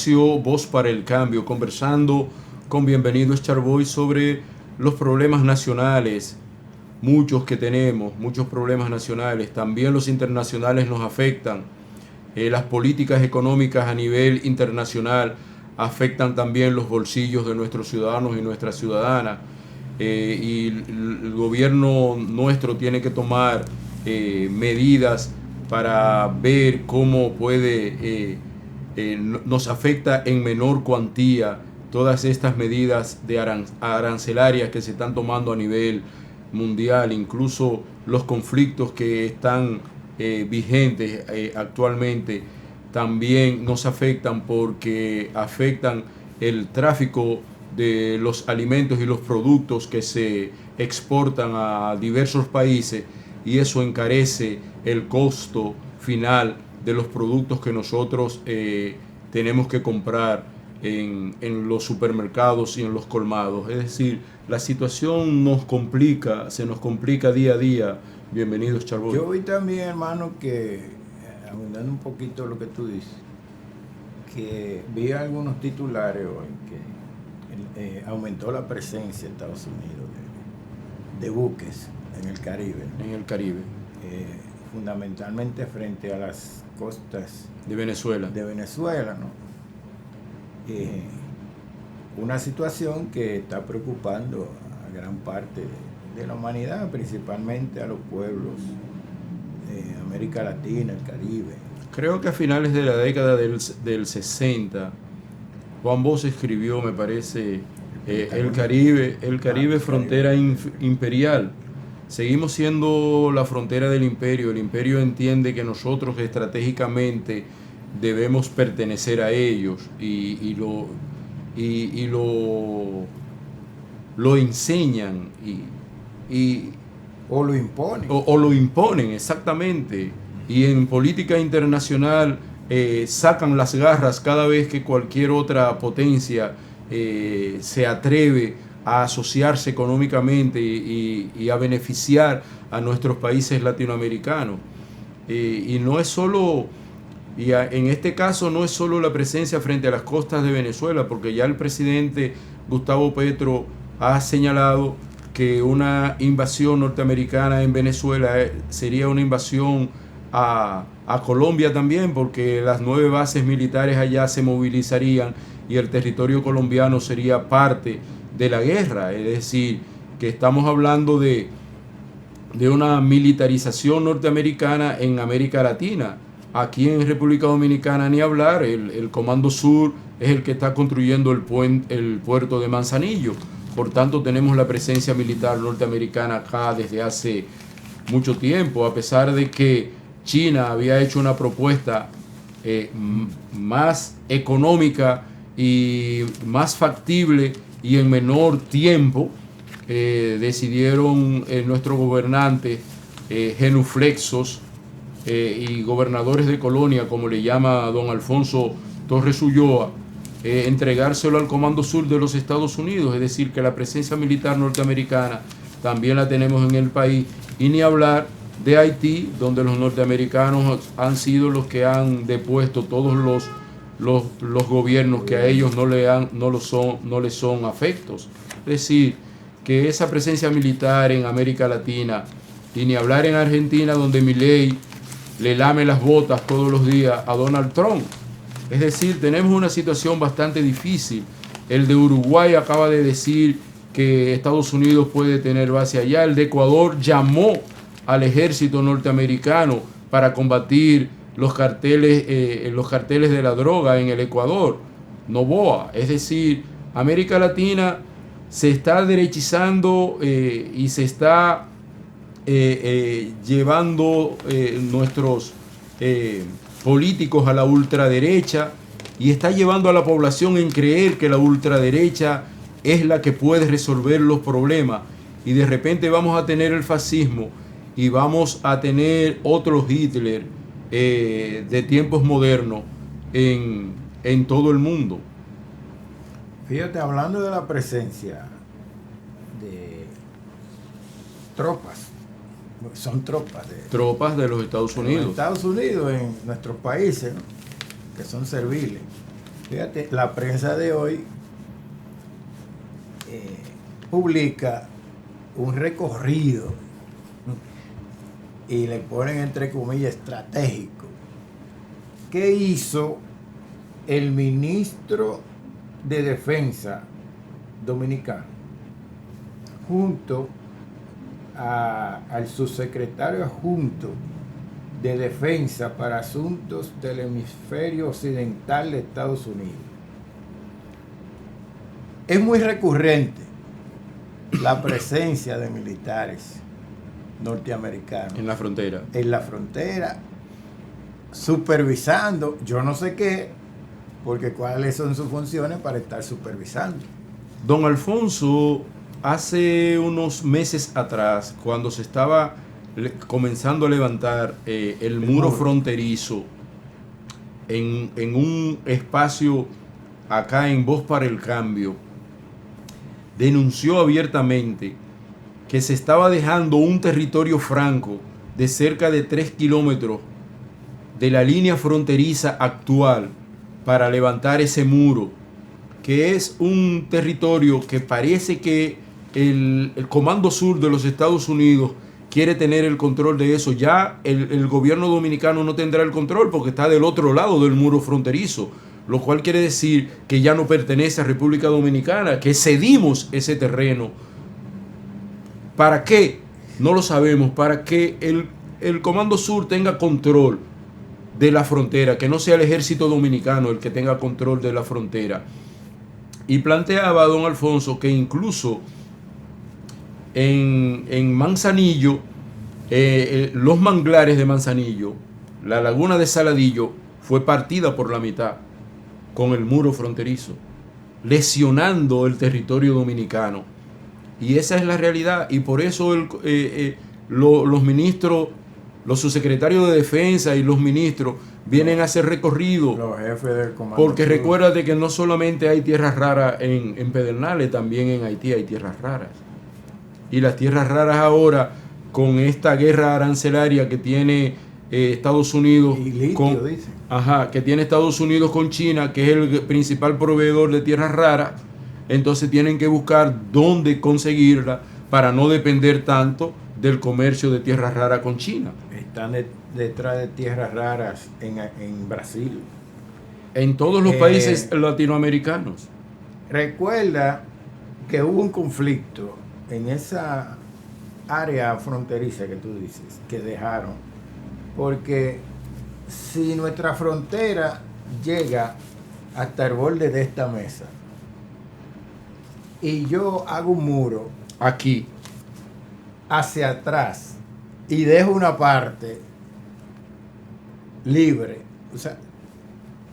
Voz para el Cambio, conversando con Bienvenido Charboy sobre los problemas nacionales, muchos que tenemos, muchos problemas nacionales, también los internacionales nos afectan, las políticas económicas a nivel internacional afectan también los bolsillos de nuestros ciudadanos y nuestras ciudadanas, y el gobierno nuestro tiene que tomar medidas para ver cómo puede nos afecta en menor cuantía todas estas medidas de arancelarias que se están tomando a nivel mundial, incluso los conflictos que están vigentes actualmente también nos afectan porque afectan el tráfico de los alimentos y los productos que se exportan a diversos países, y eso encarece el costo final de los productos que nosotros tenemos que comprar en los supermercados y en los colmados. Es decir, la situación se nos complica día a día. Bienvenidos, Charboy. Yo vi también, hermano, que, abundando un poquito lo que tú dices, que vi algunos titulares hoy que aumentó la presencia de Estados Unidos de buques en el Caribe. En el Caribe. Fundamentalmente frente a las costas de Venezuela. ¿No? Una situación que está preocupando a gran parte de la humanidad, principalmente a los pueblos de América Latina, el Caribe. Creo que a finales de la década del 60, Juan Bosch escribió, me parece, el Caribe frontera imperial. Seguimos siendo la frontera del imperio. El imperio entiende que nosotros estratégicamente debemos pertenecer a ellos y lo enseñan o lo imponen. O lo imponen, exactamente. Y en política internacional sacan las garras cada vez que cualquier otra potencia se atreve a asociarse económicamente y a beneficiar a nuestros países latinoamericanos. Y no es solo, en este caso no es solo la presencia frente a las costas de Venezuela, porque ya el presidente Gustavo Petro ha señalado que una invasión norteamericana en Venezuela sería una invasión a Colombia también, porque las 9 bases militares allá se movilizarían y el territorio colombiano sería parte de la guerra. Es decir, que estamos hablando de una militarización norteamericana en América Latina. Aquí en República Dominicana ni hablar, el Comando Sur es el que está construyendo el puerto de Manzanillo. Por tanto, tenemos la presencia militar norteamericana acá desde hace mucho tiempo, a pesar de que China había hecho una propuesta más económica y más factible y en menor tiempo. Decidieron nuestros gobernantes genuflexos y gobernadores de colonia, como le llama don Alfonso Torres Ulloa, entregárselo al Comando Sur de los Estados Unidos. Es decir, que la presencia militar norteamericana también la tenemos en el país, y ni hablar de Haití, donde los norteamericanos han sido los que han depuesto todos los gobiernos que a ellos no les son afectos. Es decir, que esa presencia militar en América Latina, y ni hablar en Argentina, donde Milei le lame las botas todos los días a Donald Trump. Es decir, tenemos una situación bastante difícil. El de Uruguay acaba de decir que Estados Unidos puede tener base allá. El de Ecuador llamó al ejército norteamericano para combatir los carteles de la droga en el Ecuador, Noboa. Es decir, América Latina se está derechizando y se está llevando nuestros políticos a la ultraderecha, y está llevando a la población en creer que la ultraderecha es la que puede resolver los problemas, y de repente vamos a tener el fascismo y vamos a tener otro Hitler de tiempos modernos en todo el mundo. Fíjate, hablando de la presencia de tropas, son tropas de los Estados Unidos. Estados Unidos en nuestros países, ¿no?, que son serviles. Fíjate, la prensa de hoy publica un recorrido y le ponen entre comillas estratégico que hizo el ministro de Defensa dominicano junto al subsecretario adjunto de Defensa para Asuntos del Hemisferio Occidental de Estados Unidos. Es muy recurrente la presencia de militares norteamericanos En la frontera. en la frontera, supervisando, yo no sé qué, porque cuáles son sus funciones para estar supervisando. Don Alfonso, hace unos meses atrás, cuando se estaba comenzando a levantar el muro fronterizo en un espacio acá en Voz para el Cambio, denunció abiertamente que se estaba dejando un territorio franco de cerca de 3 kilómetros de la línea fronteriza actual para levantar ese muro, que es un territorio que parece que el Comando Sur de los Estados Unidos quiere tener el control de eso. Ya el gobierno dominicano no tendrá el control porque está del otro lado del muro fronterizo, lo cual quiere decir que ya no pertenece a República Dominicana, que cedimos ese terreno. ¿Para qué? No lo sabemos. Para que el Comando Sur tenga control de la frontera, que no sea el ejército dominicano el que tenga control de la frontera. Y planteaba don Alfonso que incluso en Manzanillo, los manglares de Manzanillo, la laguna de Saladillo, fue partida por la mitad con el muro fronterizo, lesionando el territorio dominicano. Y esa es la realidad. Y por eso los ministros, los subsecretarios de Defensa y los ministros vienen a hacer recorrido. Los jefes del comando. Porque recuérdate que no solamente hay tierras raras en Pedernales, también en Haití hay tierras raras. Y las tierras raras ahora, con esta guerra arancelaria que tiene Estados Unidos y litio, dicen. Que tiene Estados Unidos con China, que es el principal proveedor de tierras raras, entonces tienen que buscar dónde conseguirla para no depender tanto del comercio de tierras raras con China. Están detrás de tierras raras en Brasil. En todos los países latinoamericanos. Recuerda que hubo un conflicto en esa área fronteriza que tú dices, que dejaron, porque si nuestra frontera llega hasta el borde de esta mesa y yo hago un muro aquí hacia atrás y dejo una parte libre, o sea,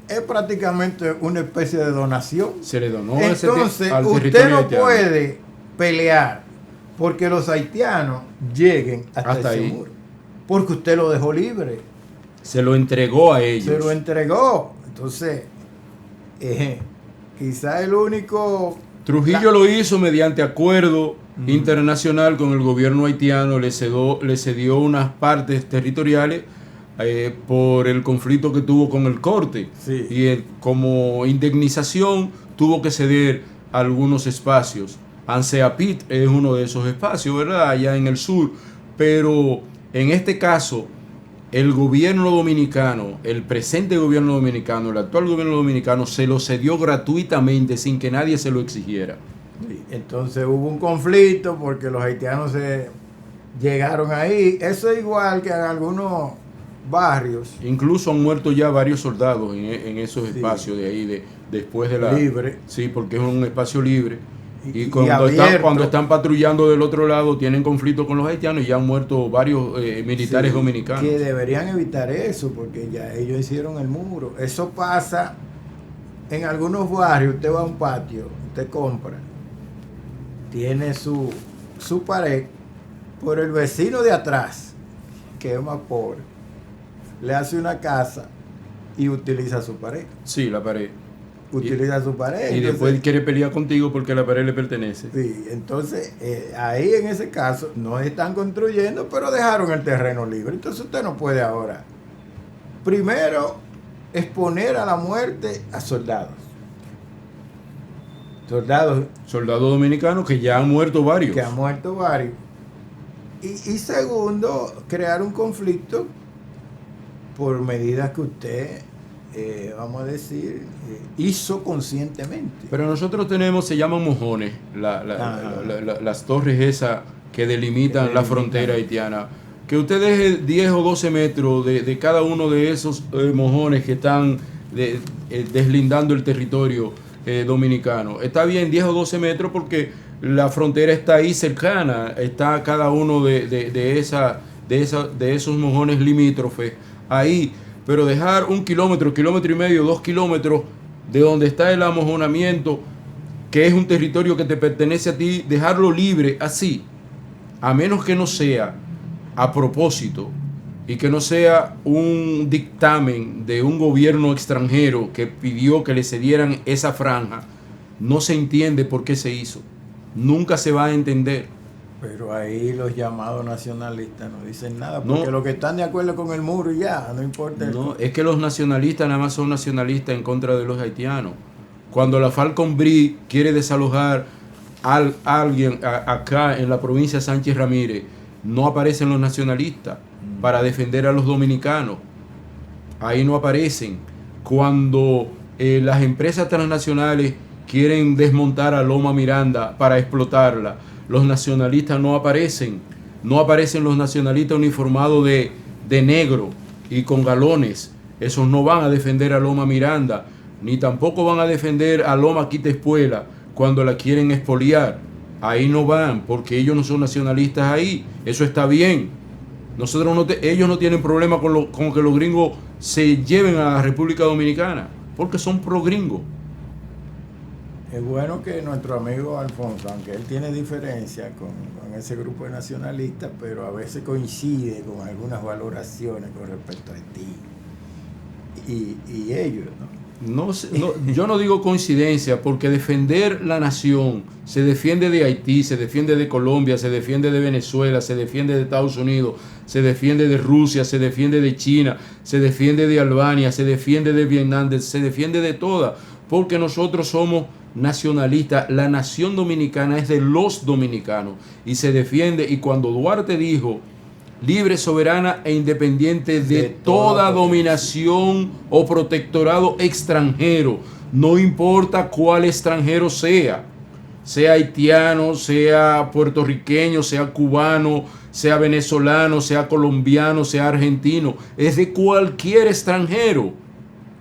es prácticamente una especie de donación. Se le donó entonces al usted no haitiano. puede pelear porque los haitianos lleguen hasta ese ahí. muro, porque usted lo dejó libre, se lo entregó a ellos. se lo entregó. Entonces quizá el único Trujillo lo hizo mediante acuerdo internacional con el gobierno haitiano, le cedió unas partes territoriales por el conflicto que tuvo con el Corte. Sí. Y como indemnización tuvo que ceder algunos espacios. Anseapit es uno de esos espacios, ¿verdad? Allá en el sur. Pero en este caso, el gobierno dominicano, el presente gobierno dominicano, el actual gobierno dominicano, se lo cedió gratuitamente sin que nadie se lo exigiera. Sí, entonces hubo un conflicto porque los haitianos se llegaron ahí. Eso es igual que en algunos barrios. Incluso han muerto ya varios soldados en esos Sí. espacios de ahí, después de la... Libre. Sí, porque es un espacio libre. Y Y cuando están patrullando del otro lado, tienen conflicto con los haitianos y ya han muerto varios militares Sí, dominicanos. que deberían evitar eso porque ya ellos hicieron el muro. Eso pasa en algunos barrios. Usted va a un patio, usted compra, tiene su pared, por el vecino de atrás, que es más pobre, le hace una casa y utiliza su pared. Sí, la pared. Utiliza su pared. Y entonces, después quiere pelear contigo porque la pared le pertenece. sí, entonces ahí en ese caso no están construyendo, pero dejaron el terreno libre. Entonces usted no puede ahora, primero, exponer a la muerte a soldados. Soldados dominicanos que ya han muerto varios. Que han muerto varios. Y segundo, crear un conflicto por medidas que usted, vamos a decir, hizo conscientemente. Pero nosotros tenemos, se llaman mojones, las torres esas que delimitan la frontera haitiana. Que usted deje 10 o 12 metros de cada uno de esos mojones que están deslindando el territorio dominicano. Está bien 10 o 12 metros porque la frontera está ahí cercana, está cada uno de esos mojones limítrofes ahí, pero dejar 1 kilómetro, 1,5 kilómetros, 2 kilómetros de donde está el amojonamiento, que es un territorio que te pertenece a ti, dejarlo libre así, a menos que no sea a propósito y que no sea un dictamen de un gobierno extranjero que pidió que le cedieran esa franja, no se entiende por qué se hizo. Nunca se va a entender. Pero ahí los llamados nacionalistas no dicen nada, porque los que están de acuerdo con el muro ya, no importa. No, es que los nacionalistas nada más son nacionalistas en contra de los haitianos. Cuando la Falcon Brie quiere desalojar a alguien acá en la provincia de Sánchez Ramírez, no aparecen los nacionalistas para defender a los dominicanos. Ahí no aparecen. Cuando las empresas transnacionales quieren desmontar a Loma Miranda para explotarla, los nacionalistas no aparecen. No aparecen los nacionalistas uniformados de negro y con galones. Esos no van a defender a Loma Miranda, ni tampoco van a defender a Loma Quitespuela cuando la quieren expoliar. Ahí no van, porque ellos no son nacionalistas ahí. Eso está bien. Ellos no tienen problema con que los gringos se lleven a la República Dominicana, porque son pro gringos. Es bueno que nuestro amigo Alfonso, aunque él tiene diferencias con ese grupo de nacionalistas, pero a veces coincide con algunas valoraciones con respecto a Haití y ellos, ¿no? Yo no digo coincidencia, porque defender la nación se defiende de Haití, se defiende de Colombia, se defiende de Venezuela, se defiende de Estados Unidos, se defiende de Rusia, se defiende de China, se defiende de Albania, se defiende de Vietnam, se defiende de todas, porque nosotros somos nacionalistas. La nación dominicana es de los dominicanos y se defiende. Y cuando Duarte dijo libre, soberana e independiente de toda dominación o protectorado extranjero, no importa cuál extranjero sea haitiano, sea puertorriqueño, sea cubano, sea venezolano, sea colombiano, sea argentino, es de cualquier extranjero,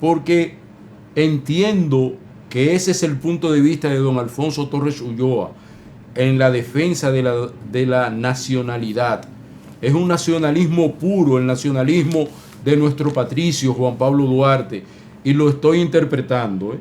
porque entiendo que ese es el punto de vista de don Alfonso Torres Ulloa en la defensa de la nacionalidad. Es un nacionalismo puro, el nacionalismo de nuestro patricio Juan Pablo Duarte, y lo estoy interpretando,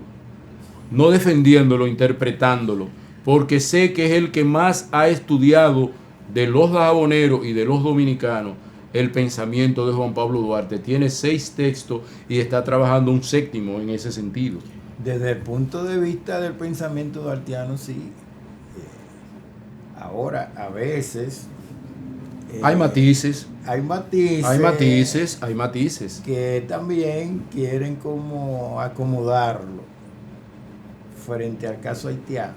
no defendiéndolo, interpretándolo, porque sé que es el que más ha estudiado de los daboneros y de los dominicanos el pensamiento de Juan Pablo Duarte. Tiene 6 textos y está trabajando un 7º en ese sentido. Desde el punto de vista del pensamiento duartiano, sí. Ahora, a veces hay matices. Hay matices. Hay matices, hay matices. Que también quieren como acomodarlo frente al caso haitiano.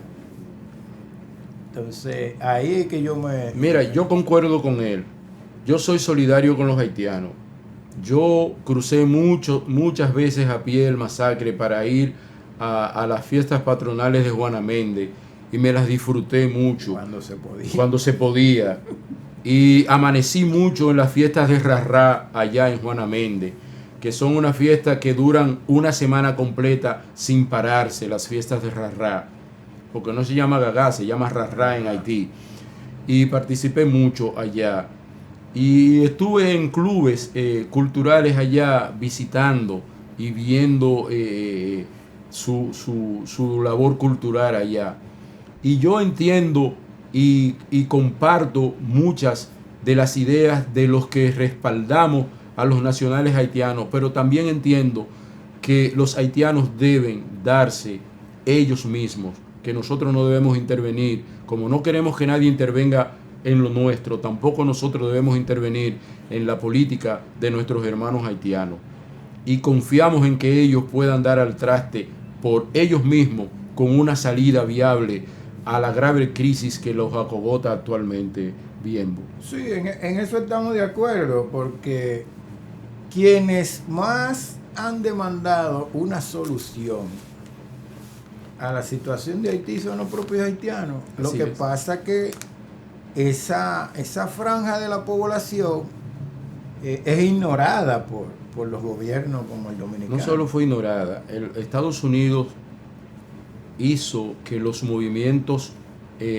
Entonces, ahí es que Mira, yo concuerdo con él. Yo soy solidario con los haitianos. Yo crucé muchas veces a pie el Masacre para ir a las fiestas patronales de Juana Méndez y me las disfruté mucho. Cuando se podía. Y amanecí mucho en las fiestas de Rarrá allá en Juana Méndez, que son unas fiestas que duran una semana completa sin pararse, las fiestas de Rarrá, porque no se llama Gagá, se llama Rarrá en Haití. Y participé mucho allá. Y estuve en clubes culturales allá visitando y viendo su labor cultural allá. Y yo entiendo y comparto muchas de las ideas de los que respaldamos a los nacionales haitianos, pero también entiendo que los haitianos deben darse ellos mismos, que nosotros no debemos intervenir. Como no queremos que nadie intervenga en lo nuestro, tampoco nosotros debemos intervenir en la política de nuestros hermanos haitianos. Y confiamos en que ellos puedan dar al traste por ellos mismos con una salida viable a la grave crisis que los acogota actualmente, Bienbo. Sí, en eso estamos de acuerdo, porque quienes más han demandado una solución a la situación de Haití son los propios haitianos. Lo que pasa que esa franja de la población es ignorada por los gobiernos como el dominicano. No solo fue ignorada, Estados Unidos hizo que los movimientos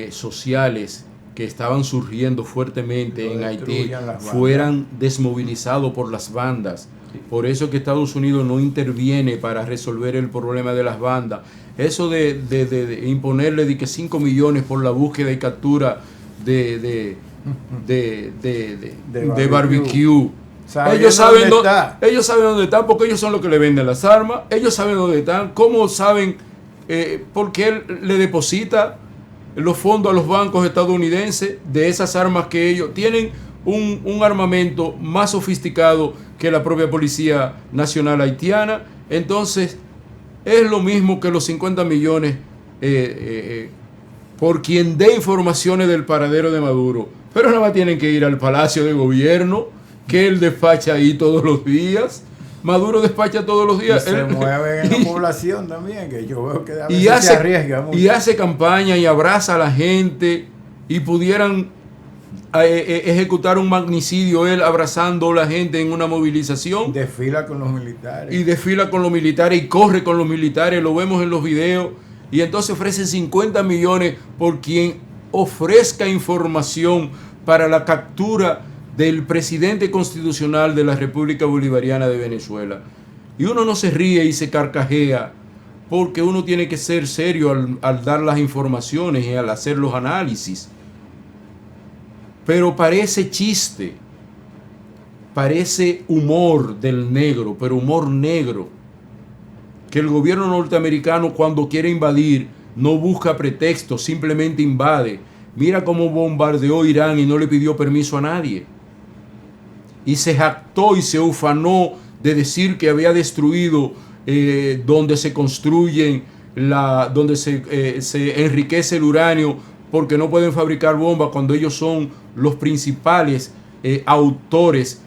sociales que estaban surgiendo fuertemente en Haití fueran desmovilizados por las bandas. Por eso que Estados Unidos no interviene para resolver el problema de las bandas. Eso de imponerle de que 5 millones por la búsqueda y captura de barbecue. O sea, ellos saben dónde están, porque ellos son los que le venden las armas. Ellos saben dónde están. ¿Cómo saben? Porque él le deposita los fondos a los bancos estadounidenses de esas armas que ellos tienen, un armamento más sofisticado que la propia Policía Nacional Haitiana. Entonces es lo mismo que los 50 millones por quien dé informaciones del paradero de Maduro, pero nada más tienen que ir al Palacio de Gobierno, que él despacha ahí todos los días. Maduro despacha todos los días. Y se mueve en la población también, que yo veo que a veces se arriesga mucho. Y hace campaña y abraza a la gente, y pudieran ejecutar un magnicidio él abrazando a la gente en una movilización. Desfila con los militares. Y desfila con los militares y corre con los militares, lo vemos en los videos. Y entonces ofrece 50 millones por quien ofrezca información para la captura del presidente constitucional de la República Bolivariana de Venezuela. Y uno no se ríe y se carcajea, porque uno tiene que ser serio al dar las informaciones y al hacer los análisis. Pero parece chiste, parece humor del negro, pero humor negro. Que el gobierno norteamericano, cuando quiere invadir, no busca pretextos, simplemente invade. Mira cómo bombardeó Irán y no le pidió permiso a nadie. Y se jactó y se ufanó de decir que había destruido donde se construyen, donde se enriquece el uranio, porque no pueden fabricar bombas cuando ellos son los principales autores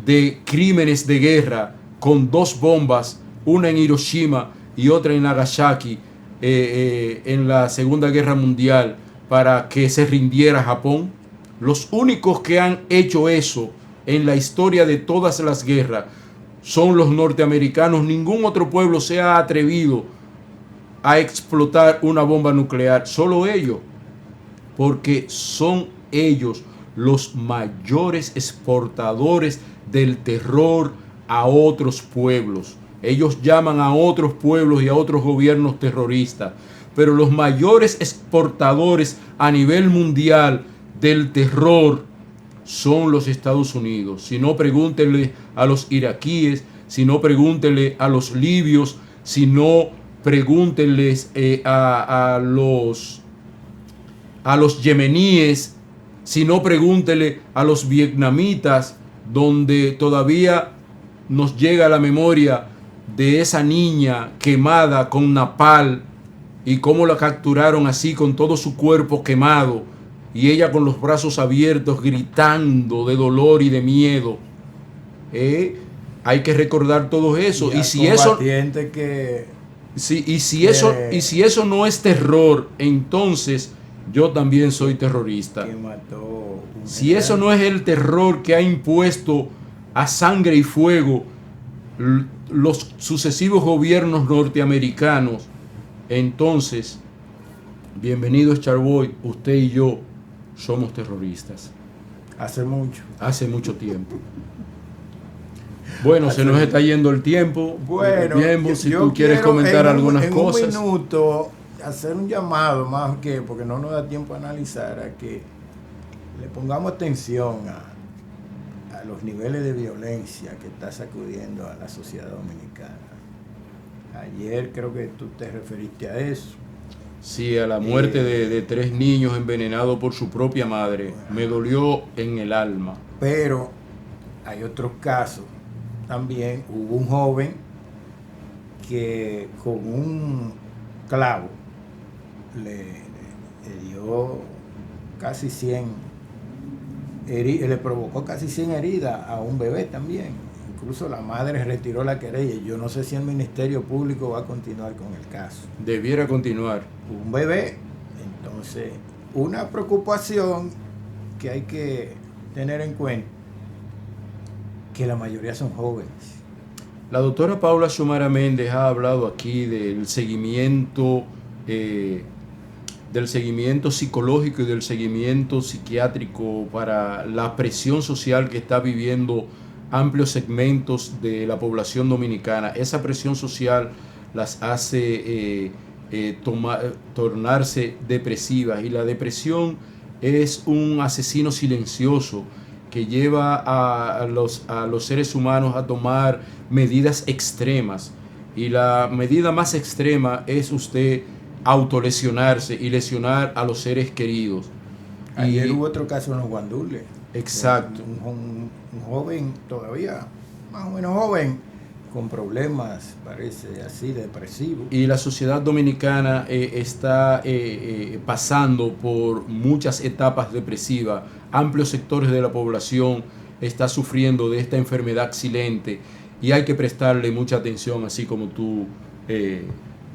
de crímenes de guerra, con 2 bombas, una en Hiroshima y otra en Nagasaki, en la Segunda Guerra Mundial, para que se rindiera Japón. Los únicos que han hecho eso en la historia de todas las guerras son los norteamericanos. Ningún otro pueblo se ha atrevido a explotar una bomba nuclear, solo ellos, porque son ellos los mayores exportadores del terror a otros pueblos. Ellos llaman a otros pueblos y a otros gobiernos terroristas, pero los mayores exportadores a nivel mundial del terror son los Estados Unidos. Si no, pregúntenle a los iraquíes, si no, pregúntenle a los libios, si no, pregúntenles a los yemeníes, si no, pregúntenle a los vietnamitas, donde todavía nos llega a la memoria de esa niña quemada con napal y cómo la capturaron así con todo su cuerpo quemado, y ella con los brazos abiertos gritando de dolor y de miedo. Hay que recordar todo eso. Y si eso si eso no es terror, entonces yo también soy terrorista. Si eso no es el terror que ha impuesto a sangre y fuego los sucesivos gobiernos norteamericanos, entonces, bienvenido Charboy, usted y yo somos terroristas. Hace mucho tiempo. Bueno, se nos está yendo el tiempo. Bueno, bien, si tú quieres comentar algunas cosas. En un minuto, hacer un llamado, más que porque no nos da tiempo a analizar, a que le pongamos atención a los niveles de violencia que está sacudiendo a la sociedad dominicana. Ayer creo que tú te referiste a eso. Sí, a la muerte de 3 niños envenenados por su propia madre. Bueno, me dolió en el alma. Pero hay otros casos. También hubo un joven que con un clavo le dio casi 100 le provocó casi 100 heridas a un bebé también. Incluso la madre retiró la querella. Yo no sé si el Ministerio Público va a continuar con el caso. Debiera continuar. Un bebé. Entonces, una preocupación que hay que tener en cuenta, que la mayoría son jóvenes. La doctora Paula Xiomara Méndez ha hablado aquí del seguimiento psicológico y del seguimiento psiquiátrico para la presión social que está viviendo amplios segmentos de la población dominicana. Esa presión social las hace tornarse depresivas, y la depresión es un asesino silencioso que lleva a los seres humanos a tomar medidas extremas, y la medida más extrema es usted autolesionarse y lesionar a los seres queridos. Ayer hubo otro caso en los Guandules. Exacto. Un joven, todavía más o menos joven, con problemas, parece así, depresivos. Y la sociedad dominicana está pasando por muchas etapas depresivas. Amplios sectores de la población está sufriendo de esta enfermedad silente, y hay que prestarle mucha atención, así como tú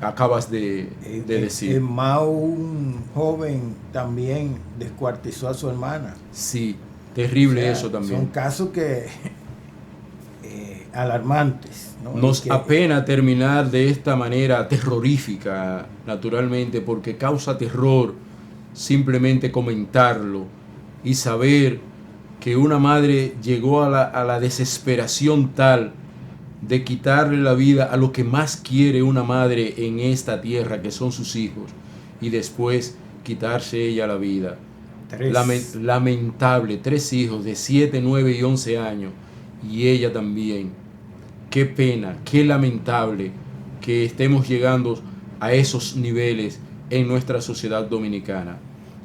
acabas de decir. Más un joven también descuartizó a su hermana. Sí, terrible, o sea, eso también. Son casos que alarmantes, ¿no? Nos apena terminar de esta manera terrorífica, naturalmente, porque causa terror simplemente comentarlo y saber que una madre llegó a la desesperación tal de quitarle la vida a lo que más quiere una madre en esta tierra, que son sus hijos, y después quitarse ella la vida. Lamentable, 3 hijos de 7, 9 y 11 años, y ella también. Qué pena, qué lamentable que estemos llegando a esos niveles en nuestra sociedad dominicana.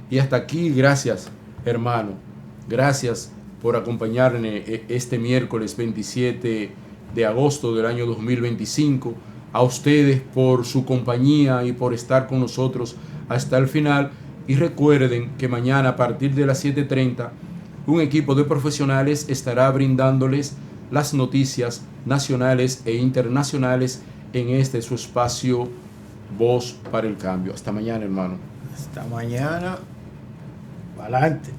Y hasta aquí, gracias, hermano. Gracias por acompañarme este miércoles 27 de agosto del año 2025. A ustedes por su compañía y por estar con nosotros hasta el final. Y recuerden que mañana a partir de las 7:30 un equipo de profesionales estará brindándoles las noticias nacionales e internacionales en este su espacio Voz para el Cambio. Hasta mañana, hermano. Hasta mañana. Para adelante.